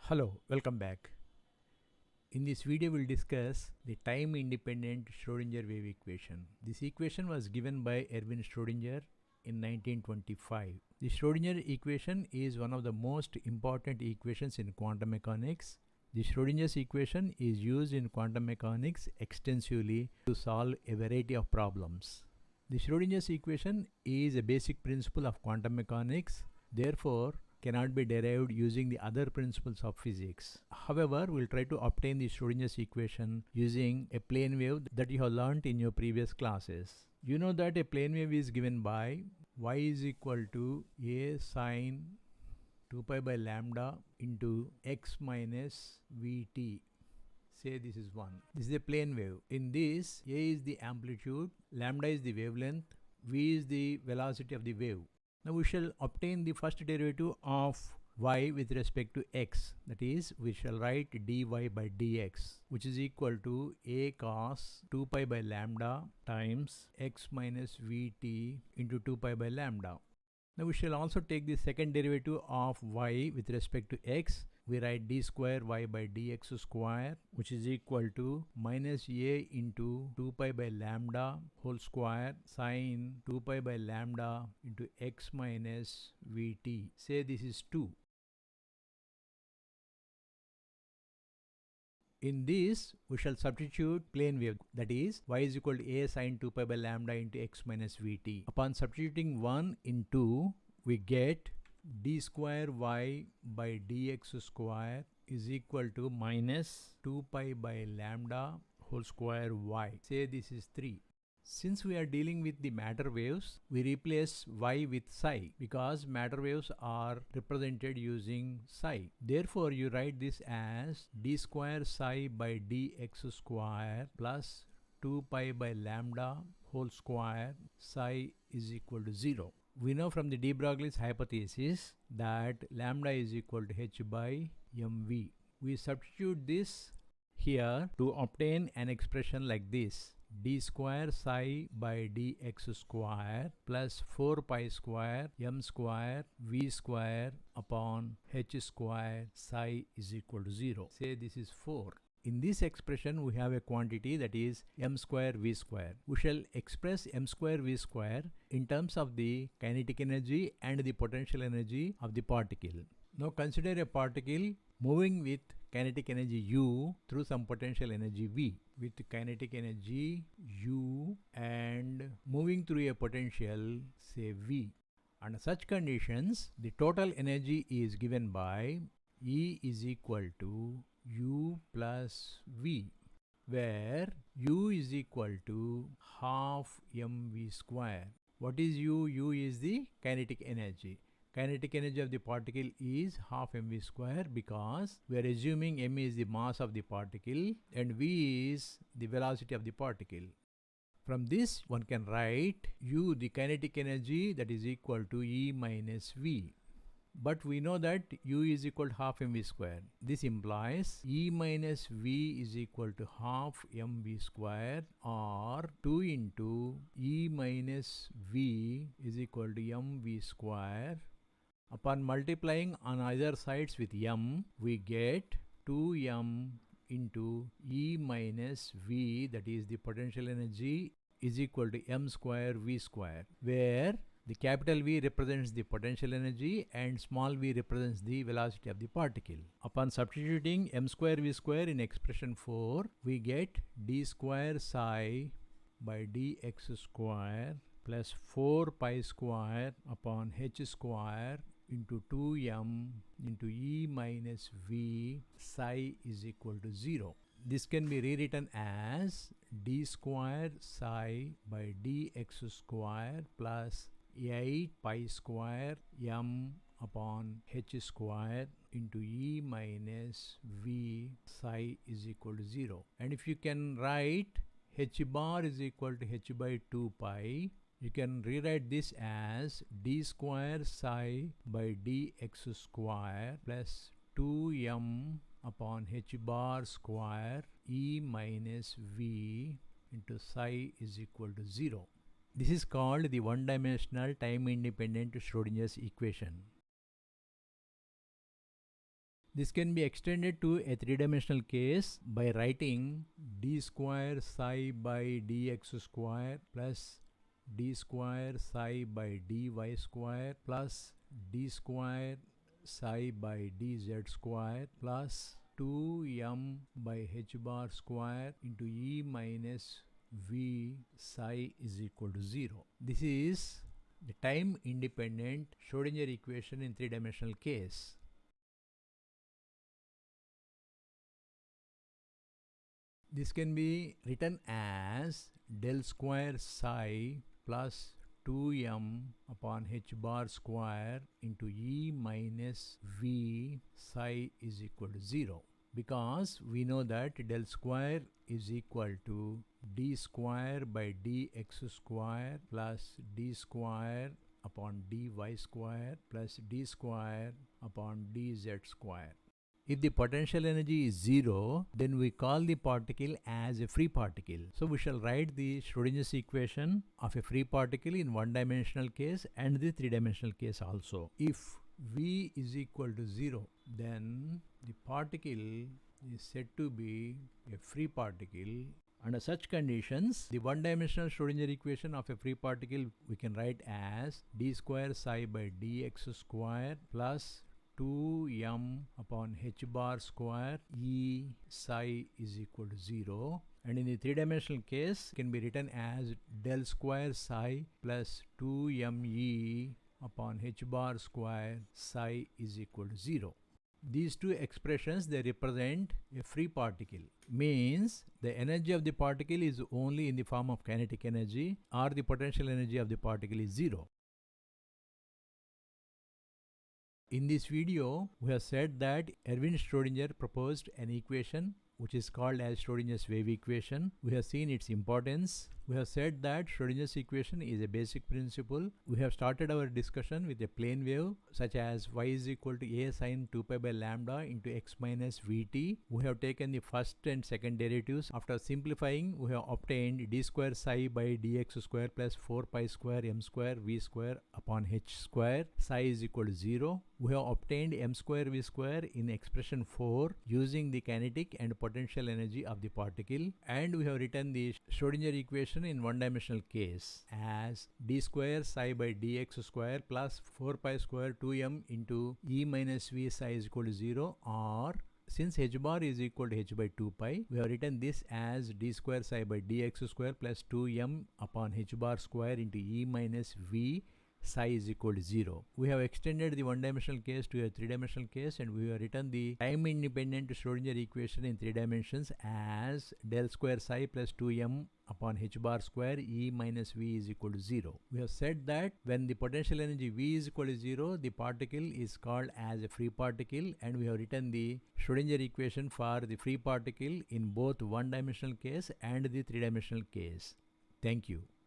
Hello, welcome back. In this video, we'll discuss the time-independent Schrodinger wave equation. This equation was given by Erwin Schrodinger in 1925. The Schrodinger equation is one of the most important equations in quantum mechanics. The Schrodinger's equation is used in quantum mechanics extensively to solve a variety of problems. The Schrodinger's equation is a basic principle of quantum mechanics. Therefore, cannot be derived using the other principles of physics. However, we'll try to obtain the Schrodinger's equation using a plane wave that you have learnt in your previous classes. You know that a plane wave is given by y is equal to a sine 2 pi by lambda into x minus vt. Say this is 1. This is a plane wave. In this, a is the amplitude, lambda is the wavelength, v is the velocity of the wave. Now we shall obtain the first derivative of y with respect to x. That is, we shall write dy by dx, which is equal to a cos 2 pi by lambda times x minus vt into 2 pi by lambda. Now we shall also take the second derivative of y with respect to x. We write d square y by dx square, which is equal to minus a into 2 pi by lambda whole square sine 2 pi by lambda into x minus vt. Say this is 2. In this, we shall substitute plane wave, that is, y is equal to a sine 2 pi by lambda into x minus vt. Upon substituting 1 in 2, we get d square y by dx square is equal to minus 2 pi by lambda whole square y. Say this is 3. Since we are dealing with the matter waves, we replace y with psi because matter waves are represented using psi. Therefore, you write this as d square psi by dx square plus 2 pi by lambda whole square psi is equal to 0. We know from the de Broglie's hypothesis that lambda is equal to h by mv. We substitute this here to obtain an expression like this: d square psi by dx square plus 4 pi square m square v square upon h square psi is equal to 0. Say this is 4. In this expression, we have a quantity that is m square v square. We shall express m square v square in terms of the kinetic energy and the potential energy of the particle. Now consider a particle moving with kinetic energy u through some potential energy v, with kinetic energy u and moving through a potential, say, v. Under such conditions, the total energy is given by E is equal to u plus v, where u is equal to half mv square. What is u? U is the kinetic energy. Kinetic energy of the particle is half mv square because we are assuming m is the mass of the particle and v is the velocity of the particle. From this, one can write u, the kinetic energy, that is equal to E minus v. But we know that u is equal to half mv square. This implies E minus v is equal to half mv square, or 2 into E minus v is equal to mv square. Upon multiplying on either sides with m, we get 2m into E minus v, that is the potential energy, is equal to m square v square, where the capital V represents the potential energy and small v represents the velocity of the particle. Upon substituting m square v square in expression 4, we get d square psi by dx square plus 4 pi square upon h square into 2m into E minus v psi is equal to 0. This can be rewritten as d square psi by dx square plus 8 pi square m upon h square into E minus v psi is equal to 0. And if you can write h bar is equal to h by 2 pi, you can rewrite this as d square psi by dx square plus 2m upon h bar square E minus v into psi is equal to 0. This is called the one-dimensional time-independent Schrodinger's equation. This can be extended to a three-dimensional case by writing d square psi by dx square plus d square psi by dy square plus d square psi by dz square plus 2m by h bar square into e minus v psi is equal to 0. This is the time independent Schrodinger equation in three-dimensional case. This can be written as del square psi plus 2m upon h bar square into e minus v psi is equal to 0, because we know that del square is equal to d square by dx square plus d square upon dy square plus d square upon dz square. If the potential energy is 0, then we call the particle as a free particle. So we shall write the Schrodinger's equation of a free particle in one-dimensional case and the three-dimensional case also. If V is equal to 0, then the particle is said to be a free particle. Under such conditions, the one-dimensional Schrodinger equation of a free particle we can write as d square psi by dx square plus 2m upon h bar square e psi is equal to 0, and in the three-dimensional case can be written as del square psi plus 2me upon h bar square psi is equal to 0. These two expressions, they represent a free particle, means the energy of the particle is only in the form of kinetic energy, or the potential energy of the particle is 0. In this video, we have said that Erwin Schrodinger proposed an equation which is called as Schrodinger's wave equation. We have seen its importance. We have said that Schrodinger's equation is a basic principle. We have started our discussion with a plane wave such as y is equal to a sine 2 pi by lambda into x minus vt. We have taken the first and second derivatives. After simplifying, we have obtained d square psi by dx square plus 4 pi square m square v square upon h square. Psi is equal to 0. We have obtained m square v square in expression 4 using the kinetic and potential energy of the particle, and we have written the Schrodinger equation in one-dimensional case as d square psi by dx square plus 4 pi square 2m into e minus v psi is equal to 0, or since h bar is equal to h by 2 pi, we have written this as d square psi by dx square plus 2m upon h bar square into e minus v psi is equal to 0. We have extended the one-dimensional case to a three-dimensional case, and we have written the time-independent Schrodinger equation in 3 dimensions as del square psi plus 2m upon h bar square e minus v is equal to 0. We have said that when the potential energy v is equal to 0, the particle is called as a free particle, and we have written the Schrodinger equation for the free particle in both one-dimensional case and the three-dimensional case. Thank you.